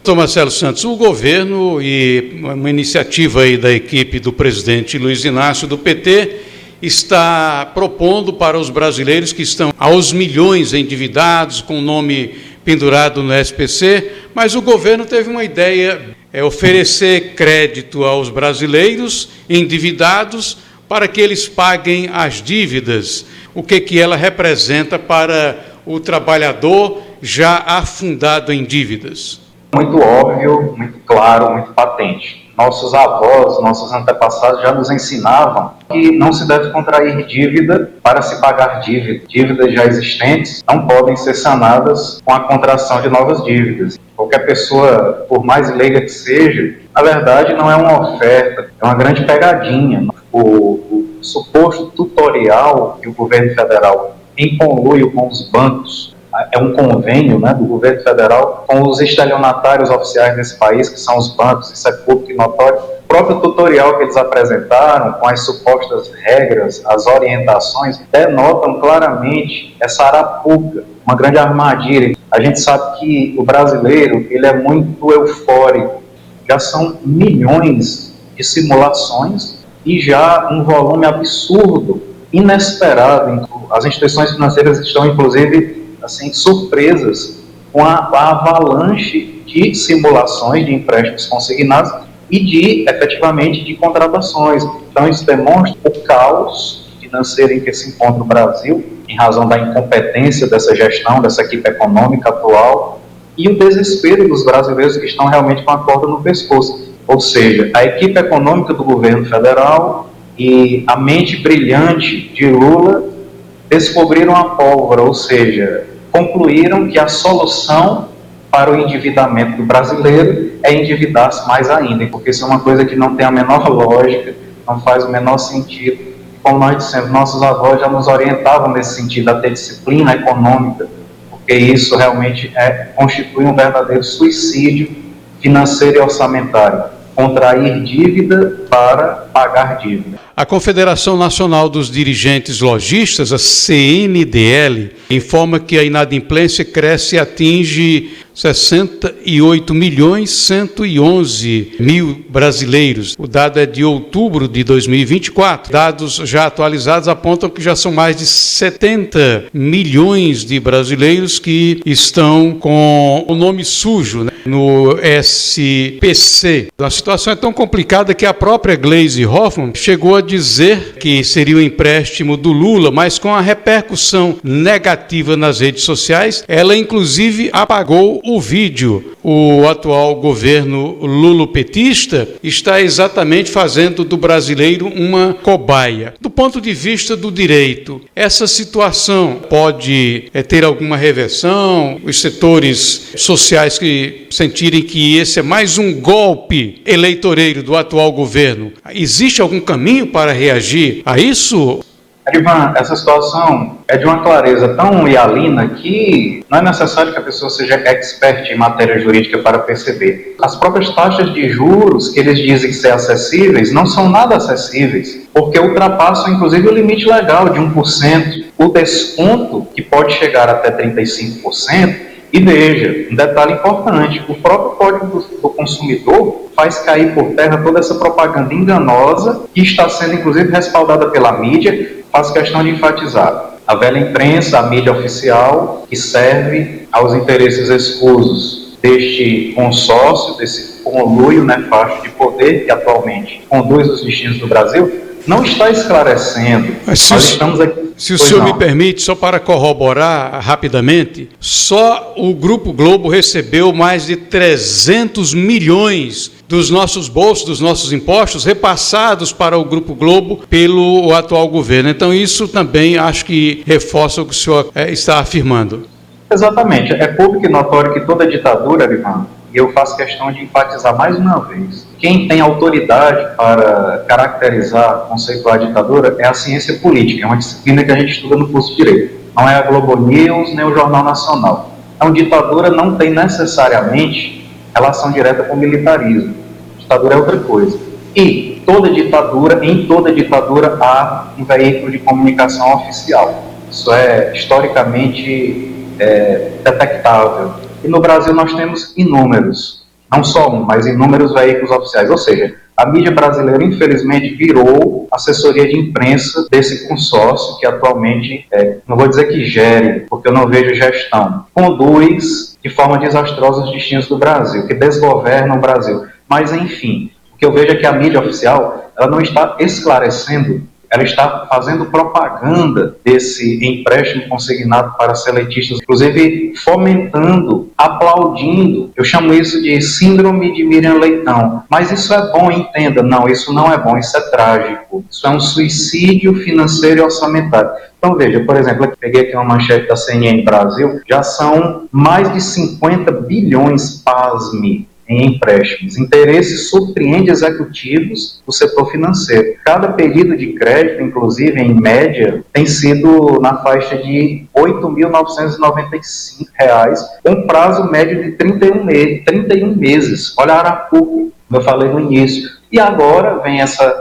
Doutor Marcelo Santos, o governo e uma iniciativa aí da equipe do presidente Luiz Inácio do PT está propondo para os brasileiros que estão aos milhões endividados, com o nome pendurado no SPC, mas o governo teve uma ideia, oferecer crédito aos brasileiros endividados para que eles paguem as dívidas. O que ela representa para o trabalhador já afundado em dívidas? Muito óbvio, muito claro, muito patente. Nossos avós, nossos antepassados já nos ensinavam que não se deve contrair dívida para se pagar dívida. Dívidas já existentes não podem ser sanadas com a contração de novas dívidas. Qualquer pessoa, por mais leiga que seja, na verdade não é uma oferta, é uma grande pegadinha. O suposto tutorial que o governo federal, em conluio com os bancos, é um convênio, né, do governo federal com os estelionatários oficiais desse país, que são os bancos, isso é público e notório. O próprio tutorial que eles apresentaram, com as supostas regras, as orientações, denotam claramente essa arapuca, uma grande armadilha. A gente sabe que o brasileiro, ele é muito eufórico, já são milhões de simulações e já um volume absurdo, inesperado. As instituições financeiras estão, inclusive, assim, surpresas com a avalanche de simulações de empréstimos consignados e efetivamente, de contratações. Então, isso demonstra o caos financeiro em que se encontra o Brasil, em razão da incompetência dessa gestão, dessa equipe econômica atual, e o desespero dos brasileiros que estão realmente com a corda no pescoço. Ou seja, a equipe econômica do governo federal e a mente brilhante de Lula descobriram a pólvora, ou seja, concluíram que a solução para o endividamento do brasileiro é endividar-se mais ainda, porque isso é uma coisa que não tem a menor lógica, não faz o menor sentido. Como nós dissemos, nossos avós já nos orientavam nesse sentido, a ter disciplina econômica, porque isso realmente constitui um verdadeiro suicídio financeiro e orçamentário. Contrair dívida para pagar dívida. A Confederação Nacional dos Dirigentes Lojistas, a CNDL, informa que a inadimplência cresce e atinge 68.111.000 brasileiros. O dado é de outubro de 2024. Dados já atualizados apontam que já são mais de 70 milhões de brasileiros que estão com o nome sujo, né, no SPC. A situação é tão complicada que a própria Gleisi Hoffmann chegou a dizer que seria o empréstimo do Lula, mas com a repercussão negativa nas redes sociais, ela inclusive apagou o vídeo. O atual governo lulopetista está exatamente fazendo do brasileiro uma cobaia. Do ponto de vista do direito, essa situação pode ter alguma reversão? Os setores sociais que sentirem que esse é mais um golpe eleitoreiro do atual governo, existe algum caminho para reagir a isso? Ivan, essa situação é de uma clareza tão hialina que não é necessário que a pessoa seja expert em matéria jurídica para perceber. As próprias taxas de juros que eles dizem ser acessíveis não são nada acessíveis, porque ultrapassam inclusive o limite legal de 1%. O desconto, que pode chegar até 35%, e veja, um detalhe importante, o próprio Código do Consumidor faz cair por terra toda essa propaganda enganosa que está sendo inclusive respaldada pela mídia. Faço questão de enfatizar a velha imprensa, a mídia oficial, que serve aos interesses escusos deste consórcio, desse conluio nefasto de poder que atualmente conduz os destinos do Brasil, não está esclarecendo. Nós estamos aqui. Se o senhor me permite, só para corroborar rapidamente, só o Grupo Globo recebeu mais de 300 milhões dos nossos bolsos, dos nossos impostos, repassados para o Grupo Globo pelo atual governo. Então, isso também acho que reforça o que o senhor está afirmando. Exatamente. É público e notório que toda ditadura, Ivan, e eu faço questão de enfatizar mais uma vez, quem tem autoridade para caracterizar, conceituar a ditadura é a ciência política, é uma disciplina que a gente estuda no curso de Direito. Não é a Globo News, nem o Jornal Nacional. Então, ditadura não tem necessariamente relação direta com o militarismo. Ditadura é outra coisa. E em toda ditadura há um veículo de comunicação oficial. Isso é historicamente detectável. E no Brasil nós temos inúmeros. não só um, mas inúmeros veículos oficiais. Ou seja, a mídia brasileira, infelizmente, virou assessoria de imprensa desse consórcio que atualmente, não vou dizer que gere, porque eu não vejo gestão, conduz de forma desastrosa os destinos do Brasil, que desgoverna o Brasil. Mas, enfim, o que eu vejo é que a mídia oficial ela não está esclarecendo, ela está fazendo propaganda desse empréstimo consignado para seletistas, inclusive fomentando, aplaudindo. Eu chamo isso de síndrome de Miriam Leitão. Mas isso é bom, entenda. Não, isso não é bom, isso é trágico. Isso é um suicídio financeiro e orçamentário. Então veja, por exemplo, eu peguei aqui uma manchete da CNN Brasil, já são mais de 50 bilhões, pasme, em empréstimos. Interesse surpreende executivos do setor financeiro. Cada pedido de crédito, inclusive, em média, tem sido na faixa de R$ 8.995, com prazo médio de 31 meses. Olha a Arapuca, como eu falei no início. E agora vem essa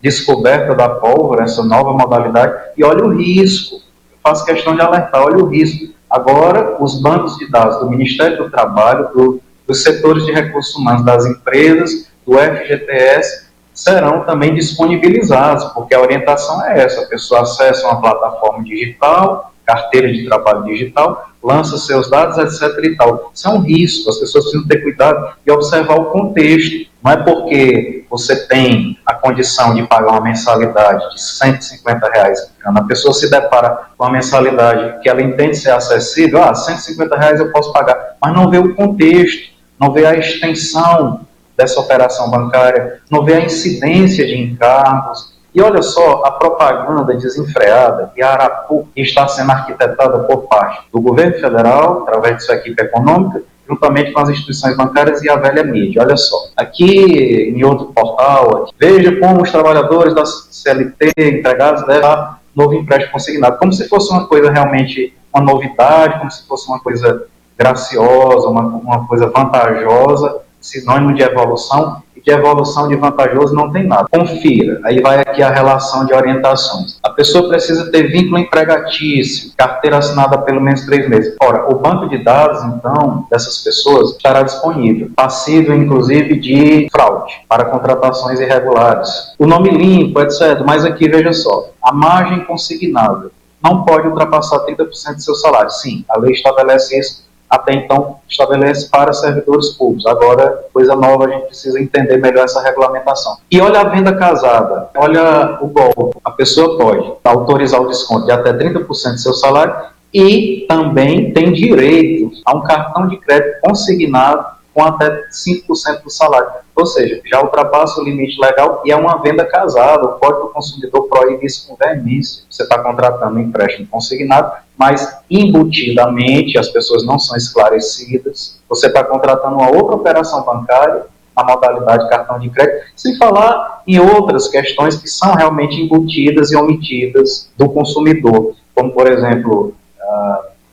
descoberta da pólvora, essa nova modalidade, e olha o risco. Eu faço questão de alertar, olha o risco. Agora, os bancos de dados do Ministério do Trabalho, dos setores de recursos humanos das empresas, do FGTS, serão também disponibilizados, porque a orientação é essa: a pessoa acessa uma plataforma digital, carteira de trabalho digital, lança seus dados, etc. e tal. Isso é um risco, as pessoas precisam ter cuidado e observar o contexto. Não é porque você tem a condição de pagar uma mensalidade de R$150, a pessoa se depara com uma mensalidade que ela entende ser acessível, R$150 eu posso pagar, mas não vê o contexto, não vê a extensão dessa operação bancária, não vê a incidência de encargos. E olha só, a propaganda desenfreada e a arapuca que está sendo arquitetada por parte do governo federal, através de sua equipe econômica, juntamente com as instituições bancárias e a velha mídia. Olha só, aqui em outro portal, veja como os trabalhadores da CLT empregados devem dar novo empréstimo consignado, como se fosse uma coisa realmente, uma novidade, como se fosse uma coisa graciosa, uma coisa vantajosa, sinônimo de evolução, e de evolução de vantajoso não tem nada. Confira, aí vai aqui a relação de orientações. A pessoa precisa ter vínculo empregatício, carteira assinada há pelo menos 3 meses. Ora, o banco de dados, então, dessas pessoas estará disponível, passível, inclusive, de fraude, para contratações irregulares. O nome limpo, etc. Mas aqui, veja só, a margem consignável não pode ultrapassar 30% do seu salário. Sim, a lei estabelece isso. Até então, estabelece para servidores públicos. Agora, coisa nova, a gente precisa entender melhor essa regulamentação. E olha a venda casada, olha o golpe. A pessoa pode autorizar o desconto de até 30% do seu salário e também tem direito a um cartão de crédito consignado com até 5% do salário. Ou seja, já ultrapassa o limite legal e é uma venda casada. O Código do Consumidor proíbe isso com veemência. Você está contratando um empréstimo consignado, mas embutidamente as pessoas não são esclarecidas. Você está contratando uma outra operação bancária, a modalidade cartão de crédito, sem falar em outras questões que são realmente embutidas e omitidas do consumidor, como, por exemplo,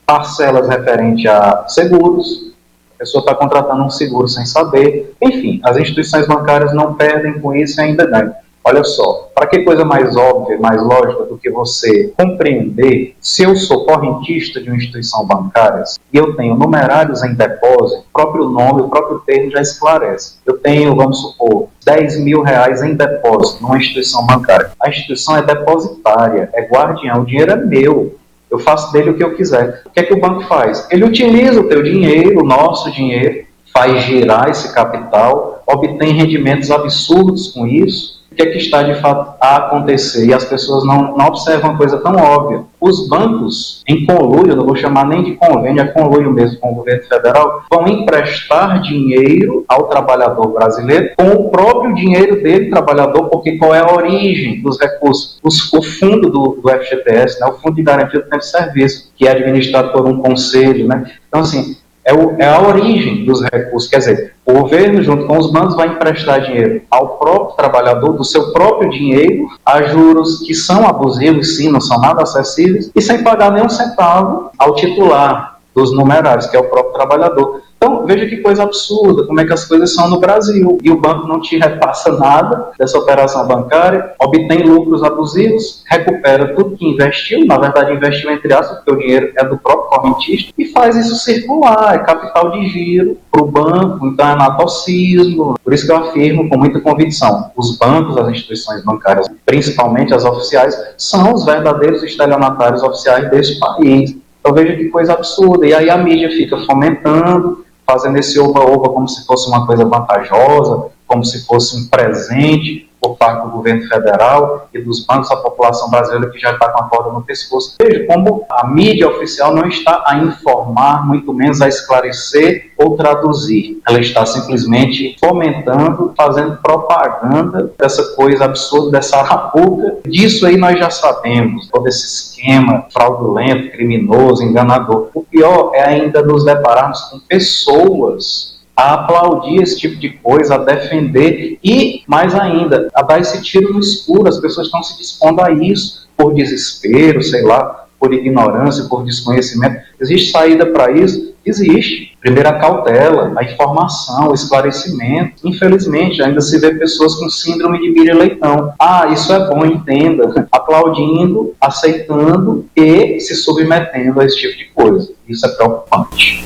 parcelas referentes a seguros. A pessoa está contratando um seguro sem saber. Enfim, as instituições bancárias não perdem com isso e ainda ganham. Olha só, para que coisa mais óbvia, mais lógica do que você compreender, se eu sou correntista de uma instituição bancária e eu tenho numerários em depósito, o próprio nome, o próprio termo já esclarece. Eu tenho, vamos supor, R$10.000 em depósito numa instituição bancária. A instituição é depositária, é guardiã, o dinheiro é meu. Eu faço dele o que eu quiser. O que é que o banco faz? Ele utiliza o teu dinheiro, o nosso dinheiro, faz girar esse capital, obtém rendimentos absurdos com isso. O que é que está de fato a acontecer? E as pessoas não observam uma coisa tão óbvia. Os bancos, em conluio, não vou chamar nem de convênio, é conluio mesmo com o governo federal, vão emprestar dinheiro ao trabalhador brasileiro com o próprio dinheiro dele, trabalhador, porque qual é a origem dos recursos? O fundo do FGTS, né, o Fundo de Garantia do Tempo de Serviço, que é administrado por um conselho, né? Então, assim, é a origem dos recursos. Quer dizer, o governo, junto com os bancos, vai emprestar dinheiro ao próprio trabalhador, do seu próprio dinheiro, a juros que são abusivos, sim, não são nada acessíveis, e sem pagar nem um centavo ao titular dos numerários, que é o próprio trabalhador. Então, veja que coisa absurda, como é que as coisas são no Brasil. E o banco não te repassa nada dessa operação bancária, obtém lucros abusivos, recupera tudo que investiu, na verdade investiu entre aspas, porque o dinheiro é do próprio correntista, e faz isso circular, é capital de giro para o banco, então é natocismo. Por isso que eu afirmo com muita convicção, os bancos, as instituições bancárias, principalmente as oficiais, são os verdadeiros estelionatários oficiais desse país. Então veja que coisa absurda. E aí a mídia fica fomentando, fazendo esse oba-oba como se fosse uma coisa vantajosa, como se fosse um presente por parte do governo federal e dos bancos à população brasileira que já está com a corda no pescoço. Veja como a mídia oficial não está a informar, muito menos a esclarecer ou traduzir. Ela está simplesmente fomentando, fazendo propaganda dessa coisa absurda, dessa arapuca. Disso aí nós já sabemos, todo esse esquema fraudulento, criminoso, enganador. O pior é ainda nos depararmos com pessoas a aplaudir esse tipo de coisa, a defender e, mais ainda, a dar esse tiro no escuro. As pessoas estão se dispondo a isso por desespero, sei lá, por ignorância, por desconhecimento. Existe saída para isso? Existe. Primeiro a cautela, a informação, o esclarecimento. Infelizmente, ainda se vê pessoas com síndrome de Miriam-Leitão. Ah, isso é bom, entenda. Aplaudindo, aceitando e se submetendo a esse tipo de coisa. Isso é preocupante.